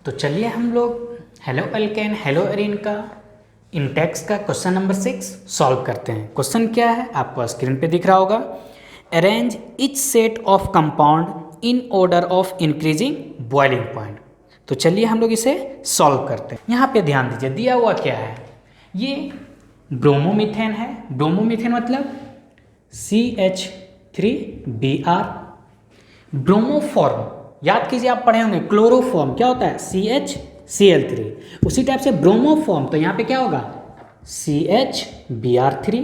तो चलिए हम लोग हेलो अल्केन हेलो एरीन का इंटेक्स का क्वेश्चन नंबर 6 सॉल्व करते हैं। क्वेश्चन क्या है आपको स्क्रीन पे दिख रहा होगा। Arrange etch set of compound in order of increasing boiling point. तो चलिए हम लोग इसे सॉल्व करते हैं। यहाँ पे ध्यान दीजिए, दिया हुआ क्या है, ये ब्रोमोमीथेन है। ब्रोमोमीथेन मतलब CH3Br। ब्रोमोफॉर्म याद कीजिए, आप पढ़े होंगे क्लोरोफॉर्म क्या होता है CHCl3। उसी टाइप से ब्रोमोफॉर्म तो यहाँ पे क्या होगा CHBr3।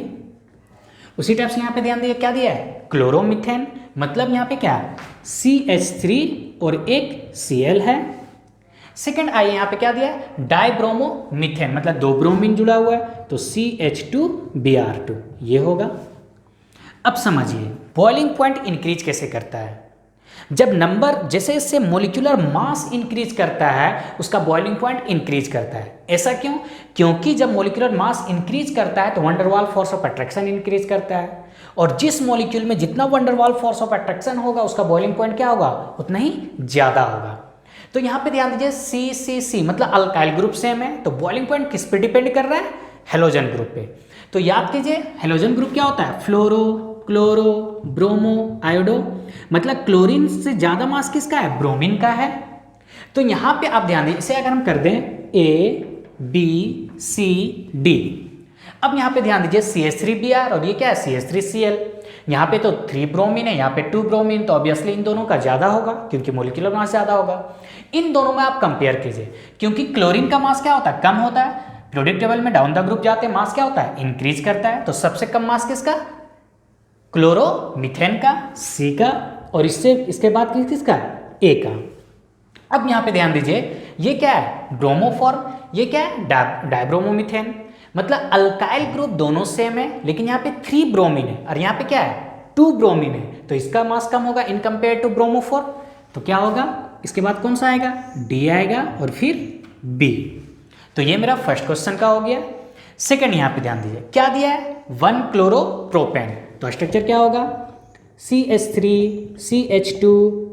उसी टाइप से यहाँ पे ध्यान दिए क्या दिया है क्लोरोमीथेन, मतलब यहाँ पे क्या है CH3 और एक Cl है। सेकेंड आई यहाँ पे क्या दिया है डाइब्रोमोमीथेन, मतलब दो ब्रोमीन जुड़ा हुआ है तो CH2Br2 ये होगा। अब समझिए बॉइलिंग पॉइंट इंक्रीज कैसे करता है। जब नंबर जैसे इससे मोलिकुलर मास इंक्रीज करता है उसका बॉइलिंग पॉइंट इंक्रीज करता है। ऐसा क्यों? क्योंकि जब मोलिकुलर मास इंक्रीज करता है तो van der Waals force of attraction increase करता है, और जिस मॉलिक्यूल में जितना वंडरवाल फोर्स ऑफ अट्रैक्शन होगा उसका बॉइलिंग पॉइंट क्या होगा उतना ही ज्यादा होगा। तो यहाँ पे ध्यान दीजिए CCC मतलब अल्काइल ग्रुप सेम है, तो बॉइलिंग पॉइंट किस पे डिपेंड कर रहा है हेलोजन ग्रुप पे। तो याद कीजिए हेलोजन ग्रुप क्या होता है फ्लोरो क्लोरो ब्रोमो आयोडो, मतलब क्लोरीन से ज्यादा मास किसका है ब्रोमीन का है। तो यहाँ पे आप ध्यान दीजिए, इसे अगर हम कर दें ABCD, अब यहाँ पे ध्यान दीजिए CH3Br और ये क्या है CH3Cl। यहाँ पे तो 3 ब्रोमीन है, यहाँ पे 2 ब्रोमीन, तो ऑब्वियसली इन दोनों का ज्यादा होगा क्योंकि मोलिकुलर मास ज्यादा होगा। इन दोनों में आप कंपेयर कीजिए, क्योंकि क्लोरीन का मास क्या होता है कम होता है, पीरियोडिक टेबल में डाउन द ग्रुप जाते हैं मास क्या होता है इंक्रीज करता है। तो सबसे कम मास किसका क्लोरोमीथेन का C का, और इसके बाद किसका A का। अब यहाँ पे ध्यान दीजिए ये क्या है ब्रोमोफॉर्म, ये क्या है डाइब्रोमोमीथेन, मतलब अल्काइल ग्रुप दोनों सेम है लेकिन यहाँ पे 3 ब्रोमीन है और यहाँ पे क्या है 2 ब्रोमीन है, तो इसका मास कम होगा इन कंपेयर टू ब्रोमोफॉर्म। तो क्या होगा इसके बाद कौन सा आएगा D आएगा और फिर B। तो ये मेरा फर्स्ट क्वेश्चन का हो गया। सेकंड यहाँ पे ध्यान दीजिए क्या दिया है 1 क्लोरोप्रोपेन, तो स्ट्रक्चर क्या होगा CH3 CH2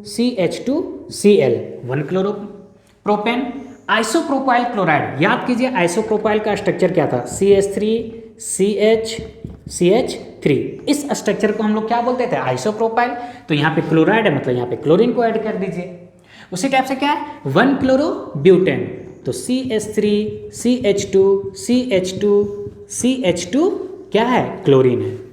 CH2Cl 1 chloropropane. Isopropyl chloride याद कीजिए, आइसोप्रोपाइल का स्ट्रक्चर क्या था CH3 CH3। इस स्ट्रक्चर को हम लोग क्या बोलते थे आइसोप्रोपाइल। तो यहाँ पे क्लोराइड है मतलब यहाँ पे क्लोरीन को ऐड कर दीजिए। उसी टाइप से क्या है 1 क्लोरोब्यूटेन, तो CH3 CH2 CH2 CH2 क्या है क्लोरीन है।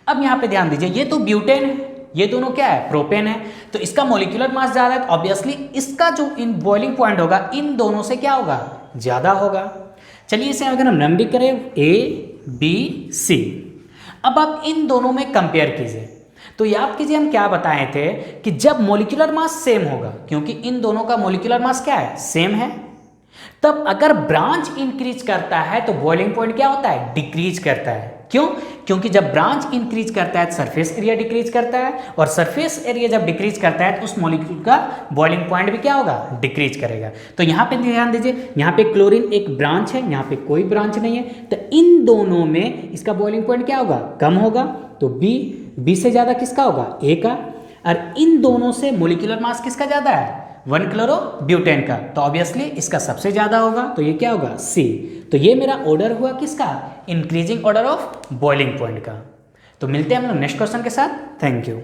अब यहाँ पे ध्यान दीजिए ये तो ब्यूटेन है, ये दोनों क्या है प्रोपेन है, तो इसका मोलिकुलर मास ज्यादा है तो ऑब्वियसली इसका जो इन बॉइलिंग पॉइंट होगा इन दोनों से क्या होगा ज्यादा होगा। चलिए इसे अगर हम नंबरिंग करें ABC, अब आप इन दोनों में कंपेयर कीजिए। तो याद कीजिए हम क्या बताए थे कि जब मोलिकुलर मास सेम होगा, क्योंकि इन दोनों का मोलिकुलर मास क्या है सेम है, तब अगर ब्रांच इंक्रीज करता है तो बॉइलिंग पॉइंट क्या होता है डिक्रीज करता है। क्यों? क्योंकि जब ब्रांच इंक्रीज करता है तो सरफेस एरिया डिक्रीज करता है, और सरफेस एरिया जब डिक्रीज करता है तो उस मॉलिक्यूल का बॉइलिंग पॉइंट भी क्या होगा डिक्रीज करेगा। तो यहाँ पे ध्यान दीजिए यहाँ पे क्लोरीन एक ब्रांच है, यहाँ पे कोई ब्रांच नहीं है, तो इन दोनों में इसका बॉइलिंग पॉइंट क्या होगा कम होगा, तो B से ज्यादा किसका होगा A का, और इन दोनों से मोलिकुलर मास किसका ज्यादा है 1 क्लोरोब्यूटेन का, तो ऑब्वियसली इसका सबसे ज्यादा होगा, तो ये क्या होगा C। तो ये मेरा ऑर्डर हुआ किसका increasing order of boiling point का। तो मिलते हैं हम लोग नेक्स्ट क्वेश्चन के साथ। Thank you.